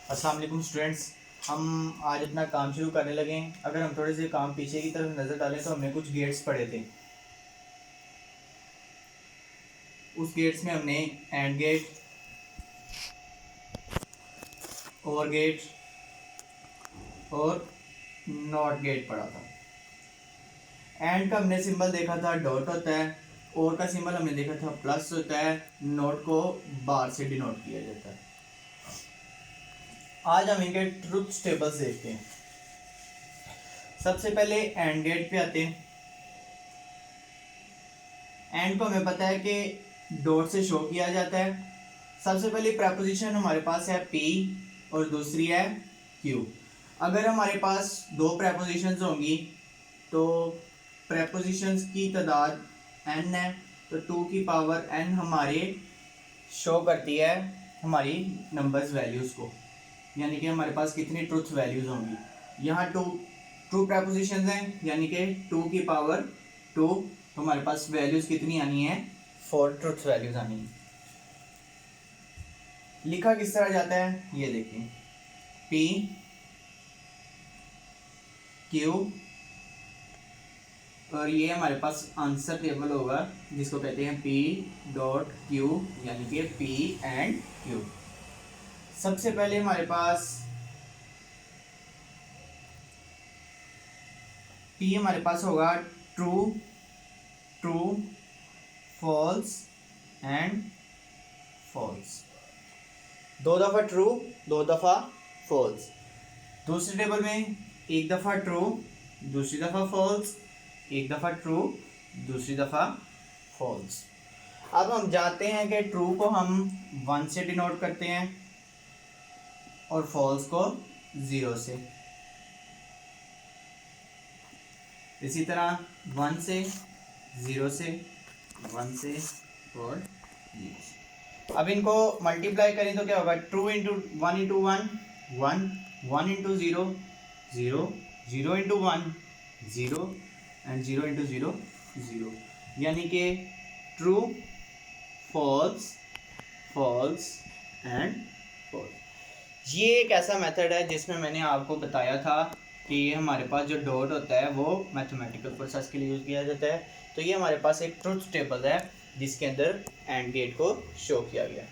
अस्सलाम वालेकुम स्टूडेंट्स। हम आज अपना काम शुरू करने लगे हैं। अगर हम थोड़े से काम पीछे की तरफ नज़र डालें तो हमने कुछ गेट्स पढ़े थे। उस गेट्स में हमने एंड गेट, और गेट और नॉट गेट पढ़ा था। एंड का हमने सिंबल देखा था डॉट होता है, और का सिंबल हमने देखा था प्लस होता है, नोट को बार से डिनोट किया जाता है। आज हम इनके ट्रुथ टेबल्स देखते हैं। सबसे पहले एंड गेट पे आते हैं। एंड को हमें पता है कि डॉट से शो किया जाता है। सबसे पहले प्रपोजिशन हमारे पास है पी और दूसरी है क्यू। अगर हमारे पास दो प्रपोजिशंस होंगी तो प्रपोजिशंस की तादाद n है, तो 2 की पावर n हमारे शो करती है हमारी नंबर्स वैल्यूज़ को, यानी कि हमारे पास कितनी ट्रुथ वैल्यूज़ होंगी। यहाँ टू प्रपोजिशंस हैं, यानी कि 2 की पावर 2, तो हमारे पास वैल्यूज़ कितनी आनी है, 4 ट्रुथ वैल्यूज़ आनी है। लिखा किस तरह जाता है ये देखिए, P Q, और ये हमारे पास आंसर टेबल होगा जिसको कहते हैं P डॉट Q, यानी कि P एंड Q। सबसे पहले हमारे पास P हमारे पास होगा true, true, false and false. 2 दफ़ा ट्रू, 2 दफ़ा फॉल्स। दूसरे टेबल में 1 दफ़ा ट्रू, दूसरी दफ़ा फॉल्स, 1 दफ़ा ट्रू, दूसरी दफ़ा फॉल्स। अब हम जानते हैं कि ट्रू को हम 1 से डिनोट करते हैं और फॉल्स को 0 से। इसी तरह 1 से, 0 से, 1 से और 0 से। अब इनको मल्टीप्लाई करें तो क्या होगा, true into 1 into 1 1, 1 into 0 0, 0 into 1 0 and 0 into 0 0, यानी कि true, false, false and false. ये एक ऐसा मेथड है जिसमें मैंने आपको बताया था कि हमारे पास जो डॉट होता है वो मैथमेटिकल प्रोसेस के लिए यूज़ किया जाता है। तो ये हमारे पास एक ट्रुथ टेबल है जिसके अंदर एंड गेट को शो किया गया।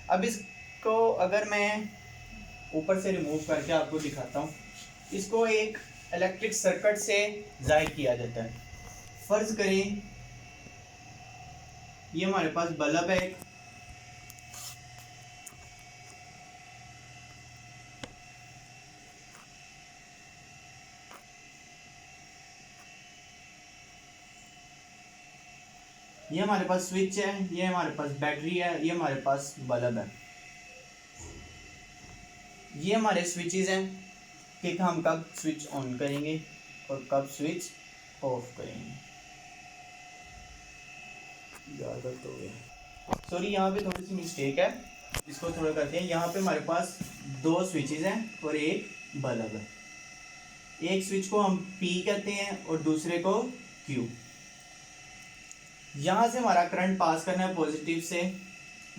अब इसको अगर मैं ऊपर से रिमूव करके आपको दिखाता हूँ, इसको एक इलेक्ट्रिक सर्किट से जाहिर किया जाता है। फर्ज करें ये हमारे पास बल्ब है एक, ये हमारे पास स्विच है, ये हमारे पास बैटरी है, ये हमारे पास बल्ब है। ये हमारे स्विचेस हैं कि हम कब स्विच ऑन करेंगे और कब स्विच ऑफ करेंगे। ज़्यादा तो हो गया, सॉरी यहाँ पे थोड़ी सी मिस्टेक है, इसको थोड़ा करते हैं। यहाँ पे हमारे पास 2 स्विचेस हैं और एक बल्ब है। एक स्विच को हम P कहते हैं और दूसरे को Q। यहाँ से हमारा करंट पास करना है पॉजिटिव से,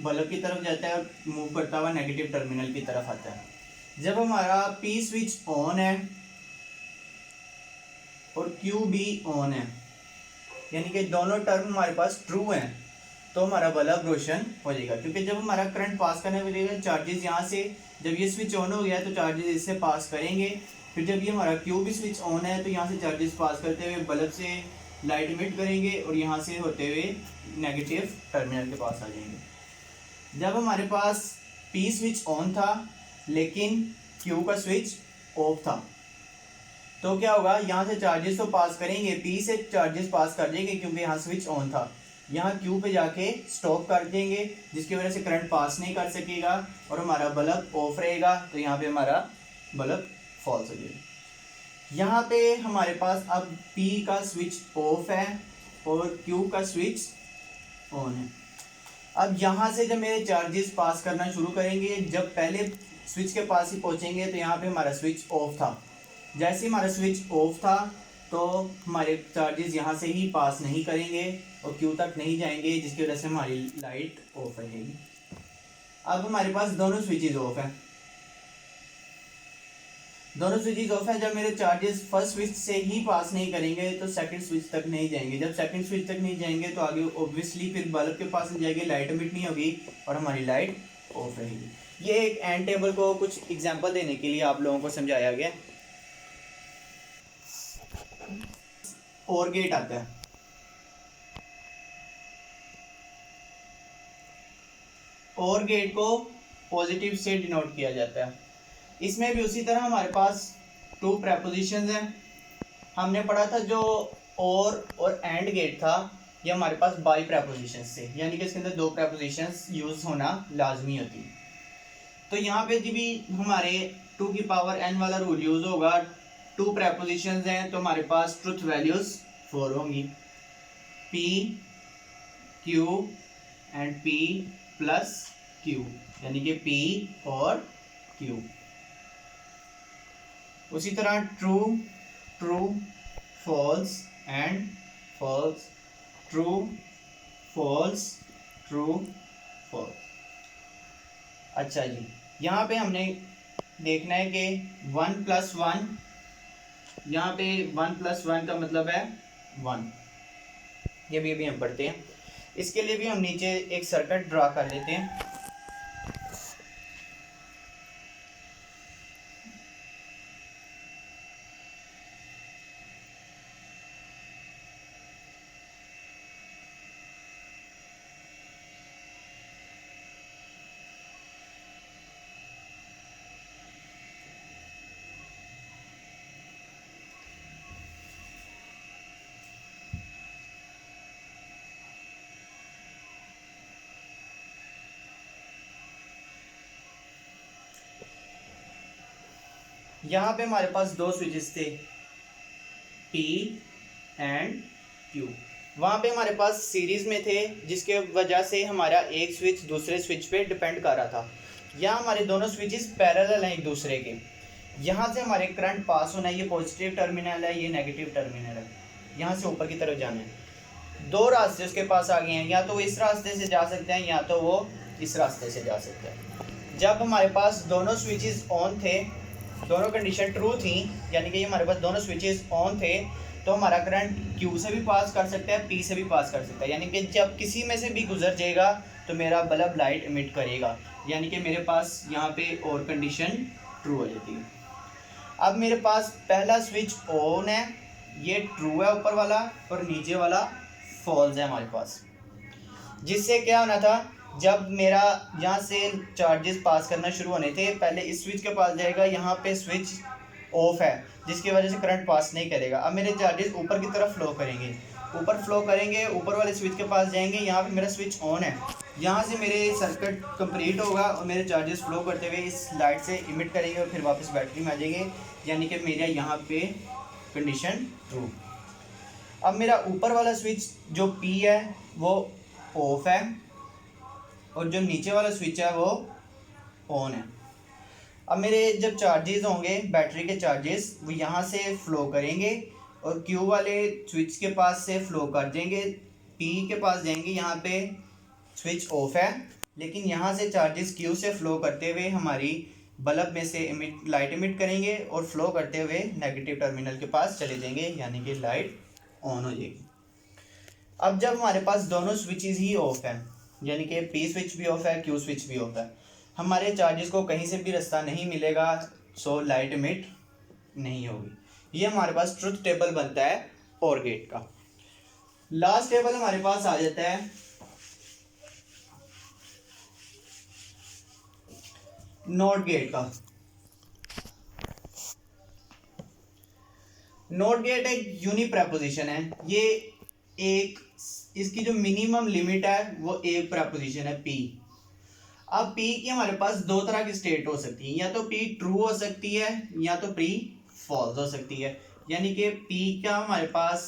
बल्ब की तरफ जाता है और मूव करता हुआ नेगेटिव टर्मिनल की तरफ आता है। जब हमारा P स्विच ऑन है और Q भी ऑन है, यानी कि दोनों टर्म हमारे पास ट्रू हैं, तो हमारा बल्ब रोशन हो जाएगा। क्योंकि जब हमारा करंट पास करने मिलेगा, चार्जेस यहाँ से, जब ये स्विच ऑन हो गया तो चार्जेस इससे पास करेंगे। फिर जब ये हमारा Q भी स्विच ऑन है तो यहाँ से चार्जेस पास करते हुए बल्ब से लाइट इमिट करेंगे और यहाँ से होते हुए नेगेटिव टर्मिनल के पास आ जाएंगे। जब हमारे पास P स्विच ऑन था लेकिन Q का स्विच ऑफ था, तो क्या होगा, यहाँ से चार्जेस तो पास करेंगे, P से चार्जेस पास कर देंगे क्योंकि यहाँ स्विच ऑन था। यहाँ Q पे जाके स्टॉप कर देंगे जिसकी वजह से करंट पास नहीं कर सकेगा और हमारा बल्ब ऑफ रहेगा, तो यहाँ पे हमारा बल्ब फॉल्स हो जाएगा। यहाँ पे हमारे पास अब P का स्विच ऑफ है और Q का स्विच ऑन है। अब यहाँ से जब मेरे चार्जेस पास करना शुरू करेंगे, जब पहले स्विच के पास ही पहुँचेंगे तो यहाँ पे हमारा स्विच ऑफ था। जैसे ही हमारा स्विच ऑफ था तो हमारे चार्जेस यहाँ से ही पास नहीं करेंगे और Q तक नहीं जाएंगे, जिसकी वजह से हमारी लाइट ऑफ रहेगी। अब हमारे पास दोनों स्विचेस ऑफ हैं, दोनों स्विचेस ऑफ है। जब मेरे चार्जेस फर्स्ट स्विच से ही पास नहीं करेंगे तो सेकंड स्विच तक नहीं जाएंगे। जब सेकंड स्विच तक नहीं जाएंगे तो आगे ऑब्वियसली फिर बल्ब के पास नहीं जाएगी, लाइट एमिट नहीं होगी और हमारी लाइट ऑफ रहेगी। ये एक एंड टेबल को कुछ एग्जांपल देने के लिए आप लोगों को समझाया गया। और गेट आता है, और गेट को पॉजिटिव से डिनोट किया जाता है। इसमें भी उसी तरह हमारे पास टू प्रेपोजिशंस हैं। हमने पढ़ा था जो और एंड गेट था, ये हमारे पास बाई प्रेपोजिशंस थे, यानी कि इसके अंदर दो प्रेपोजिशंस यूज होना लाजमी होती है। तो यहाँ पे भी हमारे 2 की पावर n वाला रूल यूज होगा। टू प्रेपोजिशंस हैं तो हमारे पास ट्रुथ वैल्यूज 4 होंगी, p q and p plus q, यानी कि p और q। उसी तरह true, true, false and false, true, false, true, false. अच्छा जी, यहाँ पे हमने देखना है कि 1 + 1, यहाँ पे 1 + 1 का मतलब है 1। ये भी अभी हम पढ़ते हैं। इसके लिए भी हम नीचे एक सर्किट ड्रा कर लेते हैं। यहाँ पे हमारे पास दो स्विचेस थे, P एंड Q। वहाँ पे हमारे पास सीरीज में थे, जिसके वजह से हमारा एक स्विच दूसरे स्विच पे डिपेंड कर रहा था। यहाँ हमारे दोनों स्विचेस पैरेलल हैं एक दूसरे के। यहाँ से हमारे करंट पास होना है, ये पॉजिटिव टर्मिनल है, ये नेगेटिव टर्मिनल है। यहाँ से ऊपर की तरफ जाना है। दो रास्ते उसके पास आ गए हैं, या तो वो इस रास्ते से जा सकते हैं या तो वो इस रास्ते से जा सकते हैं। जब हमारे पास दोनों स्विचेस ऑन थे, दोनों कंडीशन ट्रू थी, यानी कि हमारे पास दोनों स्विचेस ऑन थे, तो हमारा करंट Q से भी पास कर सकता है, P से भी पास कर सकता है। यानी कि जब किसी में से भी गुजर जाएगा तो मेरा बल्ब लाइट इमिट करेगा, यानी कि मेरे पास यहाँ पे और कंडीशन ट्रू हो जाती है। अब मेरे पास पहला स्विच ऑन है, ये ट्रू है ऊपर वाला, और नीचे वाला फॉल्स है हमारे पास। जिससे क्या होना था, जब मेरा यहाँ से चार्जेस पास करना शुरू होने थे, पहले इस स्विच के पास जाएगा, यहाँ पे स्विच ऑफ है जिसकी वजह से करंट पास नहीं करेगा। अब मेरे चार्जेस ऊपर की तरफ फ्लो करेंगे, ऊपर वाले स्विच के पास जाएंगे, यहाँ पे मेरा स्विच ऑन है, यहाँ से मेरे सर्किट कंप्लीट होगा और मेरे चार्जेस फ्लो करते हुए इस लाइट से इमिट करेंगे और फिर वापस बैटरी में आ जाएंगे, यानी कि मेरा यहाँ पे कंडीशन ट्रू। अब मेरा ऊपर वाला स्विच जो P है वो ऑफ है और जो नीचे वाला स्विच है वो ऑन है। अब मेरे जब चार्जेस होंगे, बैटरी के चार्जेस, वो यहाँ से फ्लो करेंगे और Q वाले स्विच के पास से फ्लो कर देंगे, P के पास जाएंगे, यहाँ पे स्विच ऑफ है, लेकिन यहाँ से चार्जेस Q से फ्लो करते हुए हमारी बल्ब में से लाइट इमिट करेंगे और फ्लो करते हुए नेगेटिव टर्मिनल के पास चले जाएंगे, यानी कि लाइट ऑन हो जाएगी। अब जब हमारे पास दोनों स्विचेस ही ऑफ हैं, यानी कि P स्विच भी ऑफ है, Q स्विच भी ऑफ है, हमारे चार्जेस को कहीं से भी रास्ता नहीं मिलेगा, सो लाइट इमिट नहीं होगी। ये हमारे पास ट्रुथ टेबल बनता है और गेट का। लास्ट टेबल हमारे पास आ जाता है नॉट गेट का। नॉट गेट एक यूनिक प्रेपोजिशन है, ये एक, इसकी जो मिनिमम लिमिट है वो एक प्रेपोजिशन है P। अब P की हमारे पास दो तरह की स्टेट हो सकती है, या तो P ट्रू हो सकती है या तो P फॉल्स हो सकती है। यानी कि P का हमारे पास,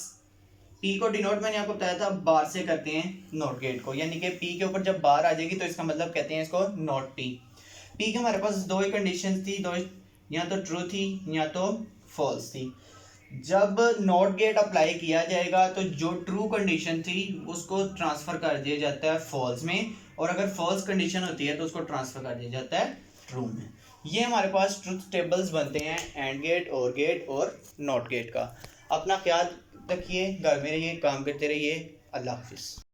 P को डिनोट मैंने आपको बताया था बार से करते हैं नॉट गेट को, यानी कि P के ऊपर जब बार आ जाएगी तो इसका मतलब कहते हैं इसको नॉट P। P के हमारे पास दो ही कंडीशन थी, दो, या तो ट्रू थी या तो फॉल्स थी। जब नॉट गेट अप्लाई किया जाएगा तो जो ट्रू कंडीशन थी उसको ट्रांसफर कर दिया जाता है फॉल्स में, और अगर फॉल्स कंडीशन होती है तो उसको ट्रांसफर कर दिया जाता है ट्रू में। ये हमारे पास ट्रुथ टेबल्स बनते हैं एंड गेट और नॉट गेट का। अपना ख्याल रखिए, घर में रहिए, काम करते रहिए। अल्लाह हाफिज़।